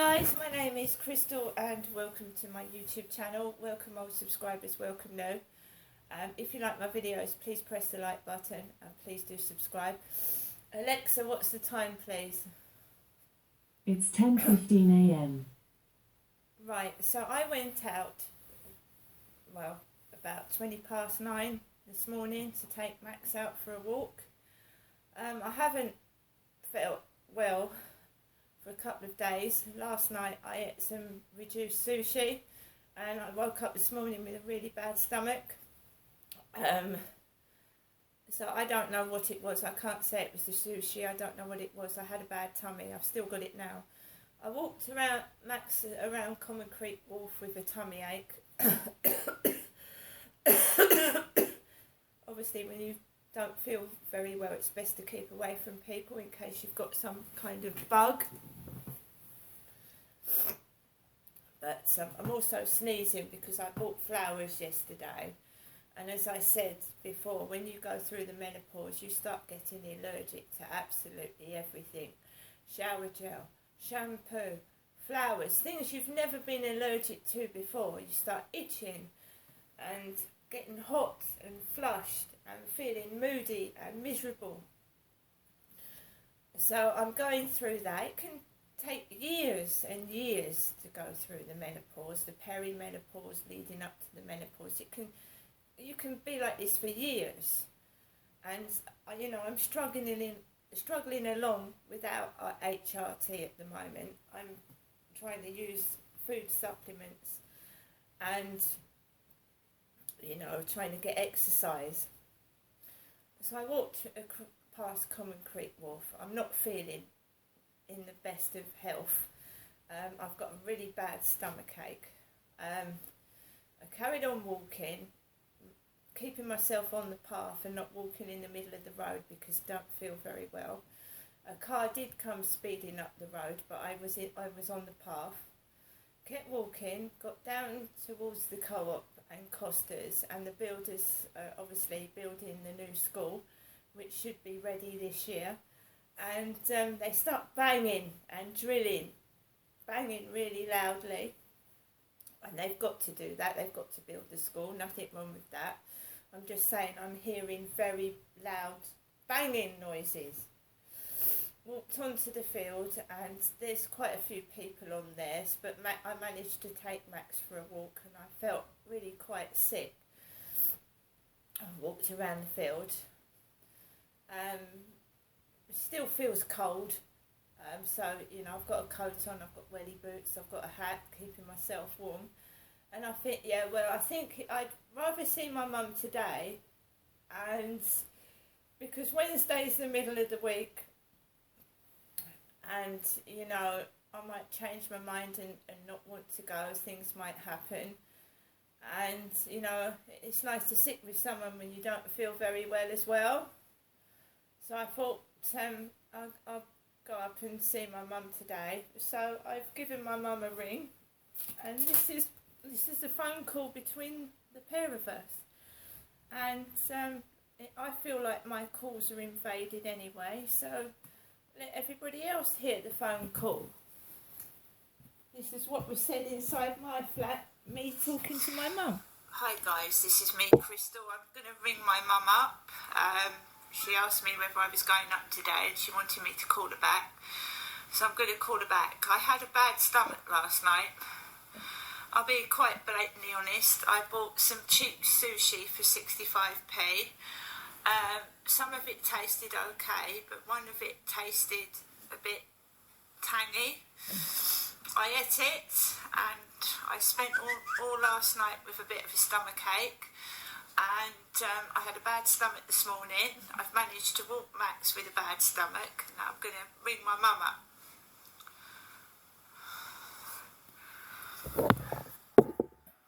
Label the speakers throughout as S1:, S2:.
S1: Guys, my name is Crystal and welcome to my YouTube channel. Welcome old subscribers, welcome new. If you like my videos, please press the like button and please do subscribe. Alexa, what's the time please?
S2: It's 10:15 a.m.
S1: Right, so I went out, about 9:20 this morning to take Max out for a walk. I haven't felt well for a couple of days. Last night I ate some reduced sushi and I woke up this morning with a really bad stomach. So I don't know what it was. I can't say it was the sushi. I don't know what it was. I had a bad tummy. I've still got it now. I walked around Common Creek Wharf with a tummy ache. Obviously when you don't feel very well, it's best to keep away from people in case you've got some kind of bug. But I'm also sneezing because I bought flowers yesterday. And as I said before, when you go through the menopause, you start getting allergic to absolutely everything. Shower gel, shampoo, flowers, things you've never been allergic to before. You start itching and getting hot and flushed and feeling moody and miserable. So I'm going through that. It can take years and years to go through the menopause, the perimenopause leading up to the menopause. You can be like this for years, and I'm struggling along without HRT at the moment. I'm trying to use food supplements and trying to get exercise. So I walked past Common Creek Wharf. I'm not feeling in the best of health. I've got a really bad stomach ache. I carried on walking, keeping myself on the path and not walking in the middle of the road because I don't feel very well. A car did come speeding up the road, but I was on the path. Kept walking, got down towards the co-op and Costa's, and the builders are obviously building the new school, which should be ready this year. And they start banging and drilling, banging really loudly. And they've got to do that. They've got to build the school. Nothing wrong with that. I'm just saying I'm hearing very loud banging noises. Walked onto the field and there's quite a few people on there, but I managed to take Max for a walk and I felt really quite sick. I walked around the field. It still feels cold. So, I've got a coat on, I've got welly boots, I've got a hat, keeping myself warm. And I think, I think I'd rather see my mum today, and because Wednesday's the middle of the week, and, I might change my mind and not want to go, things might happen. And, it's nice to sit with someone when you don't feel very well as well. So I thought I'll go up and see my mum today. So I've given my mum a ring, and this is a phone call between the pair of us. And I feel like my calls are invaded anyway, so let everybody else hear the phone call. This is what was said inside my flat, me talking to my mum. Hi guys, this is me, Crystal. I'm going to ring my mum up. She asked me whether I was going up today and she wanted me to call her back. So I'm going to call her back. I had a bad stomach last night. I'll be quite blatantly honest. I bought some cheap sushi for 65p. Some of it tasted okay, but one of it tasted a bit tangy. I ate it and I spent all last night with a bit of a stomach ache. And I had a bad stomach this morning. I've managed to walk Max with a bad stomach. Now I'm going to ring my mum up.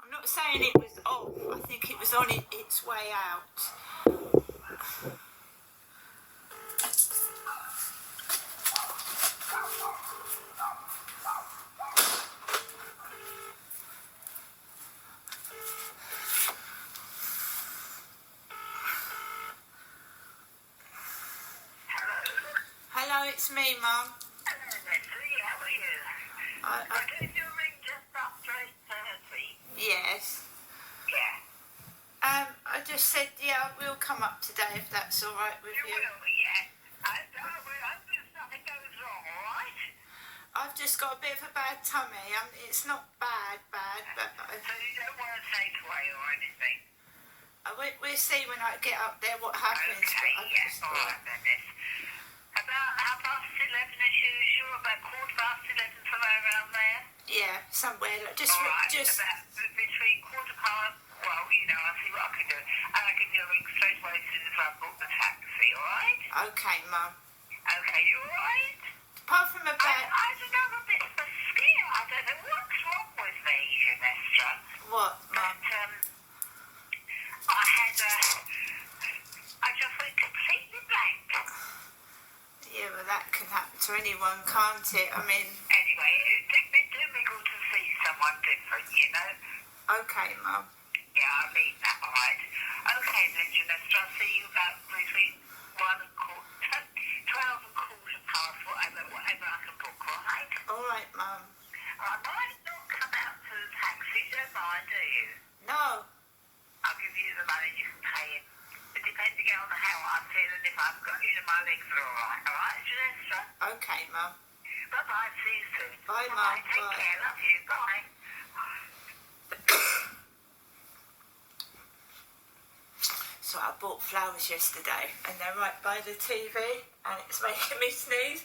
S1: I'm not saying it was off. I think it was on its way out. Hello, it's me, Mum.
S3: Hello, Leslie. How are you?
S1: I
S3: gave you a ring just after 8:30.
S1: yes.
S3: Yeah.
S1: I just said, yeah, we'll come up today if that's all right with
S3: You
S1: you.
S3: will, yeah. And I hope nothing goes wrong, alright?
S1: I've just got a bit of a bad tummy. It's not bad, but
S3: So you don't want a takeaway or anything?
S1: we'll see when I get up there what happens.
S3: Okay,
S1: but I've
S3: yes,
S1: just
S3: alright then, miss. About 11:30 as usual, about 11:15, somewhere around there?
S1: yeah, somewhere like just
S3: Alright, about between 15:15, well, you know, I'll see what I can do. And I'll give you a ring straight away as soon as I've booked the taxi, alright?
S1: okay, Mum.
S3: Okay, you alright?
S1: Apart from a bad
S3: I don't know, I'm a bit of a scare. I don't know what's wrong with me, Janessa.
S1: what, Mum?
S3: But, I just went completely blank.
S1: Yeah, well that can happen to anyone, can't it? I mean,
S3: Anyway, it did me good to see someone different, you know?
S1: okay, Mum.
S3: Yeah, I mean that, alright. Okay then, Janessa, I'll see you about between 12 and quarter past, whatever I can book, alright?
S1: All right, Mum.
S3: I might not come out to the taxi, don't mind, do you?
S1: No.
S3: I'll give you the money you can pay it. Depending on how I'm feeling, if I've got, my legs are alright, Janessa?
S1: Okay, Mum.
S3: Bye-bye, see you soon.
S1: Bye, Mum.
S3: Bye, take
S1: Bye.
S3: care, love you, bye.
S1: So I bought flowers yesterday and they're right by the TV and it's making me sneeze.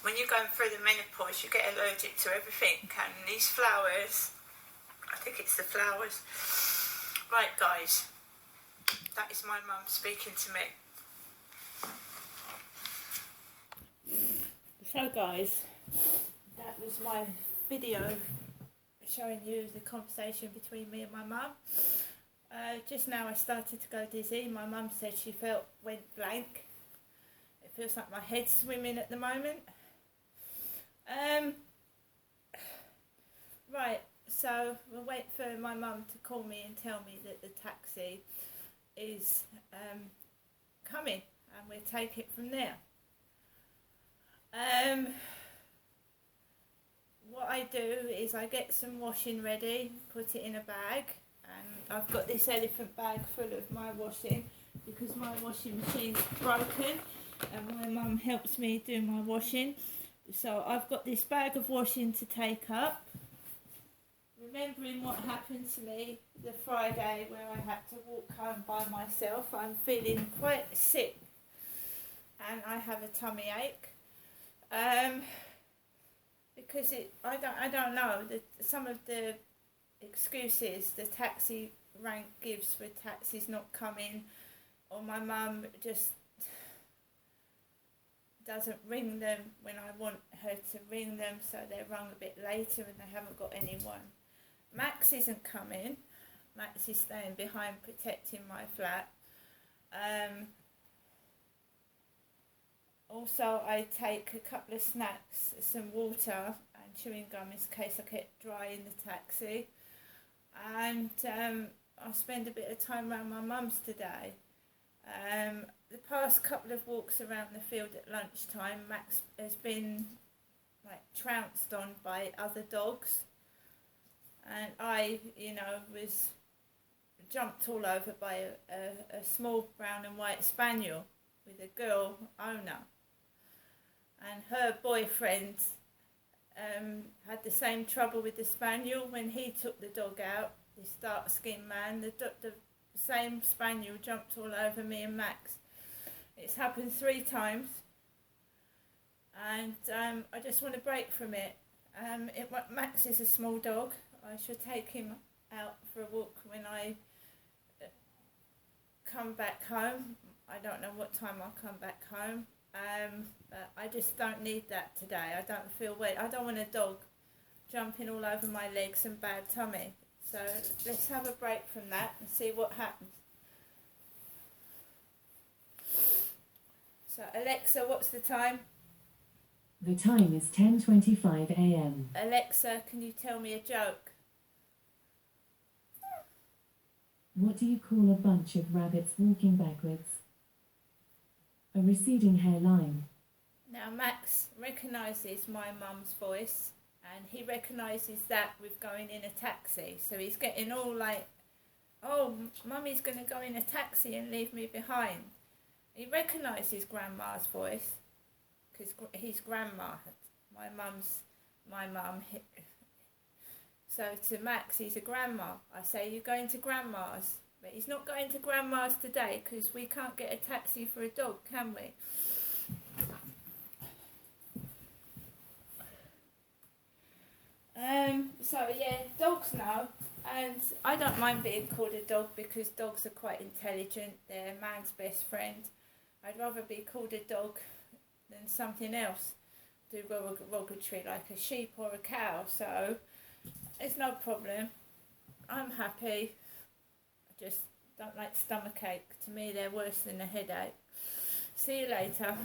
S1: When you're going through the menopause you get allergic to everything, and these flowers, I think it's the flowers. Right guys, that is my mum speaking to me. So guys, that was my video showing you the conversation between me and my mum. Just now I started to go dizzy. My mum said she went blank. It feels like my head's swimming at the moment. Right, so we'll wait for my mum to call me and tell me that the taxi is coming, and we'll take it from there. What I do is I get some washing ready, put it in a bag, and I've got this elephant bag full of my washing because my washing machine's broken and my mum helps me do my washing. So I've got this bag of washing to take up. Remembering what happened to me the Friday where I had to walk home by myself, I'm feeling quite sick and I have a tummy ache. Because I don't know, some of the excuses the taxi rank gives for taxis not coming, or my mum just doesn't ring them when I want her to ring them, so they're rung a bit later and they haven't got anyone. Max isn't coming. Max is staying behind protecting my flat. Also, I take a couple of snacks, some water and chewing gum in case I get dry in the taxi. And I'll spend a bit of time around my mum's today. The past couple of walks around the field at lunchtime, Max has been trounced on by other dogs. And I, was jumped all over by a small brown and white spaniel with a girl owner. And her boyfriend had the same trouble with the spaniel when he took the dog out. This dark-skinned man, the same spaniel jumped all over me and Max. It's happened 3 times, and I just want to break from it. Max is a small dog. I should take him out for a walk when I come back home. I don't know what time I'll come back home. But I just don't need that today. I don't feel well. I don't want a dog jumping all over my legs and bad tummy. So let's have a break from that and see what happens. So Alexa, what's the time?
S2: The time is 10:25 a.m.
S1: Alexa, can you tell me a joke?
S2: What do you call a bunch of rabbits walking backwards? A receding hairline.
S1: Now Max recognises my mum's voice, and he recognises that with going in a taxi. So he's getting all like, oh, mummy's going to go in a taxi and leave me behind. He recognises grandma's voice because he's grandma. My mum. So to Max, he's a grandma. I say, you're going to grandma's. But he's not going to grandma's today because we can't get a taxi for a dog, can we? So yeah, dogs now. And I don't mind being called a dog because dogs are quite intelligent. They're man's best friend. I'd rather be called a dog than something else derogatory like a sheep or a cow. So it's no problem. I'm happy. I just don't like stomachache. To me, they're worse than a headache. See you later.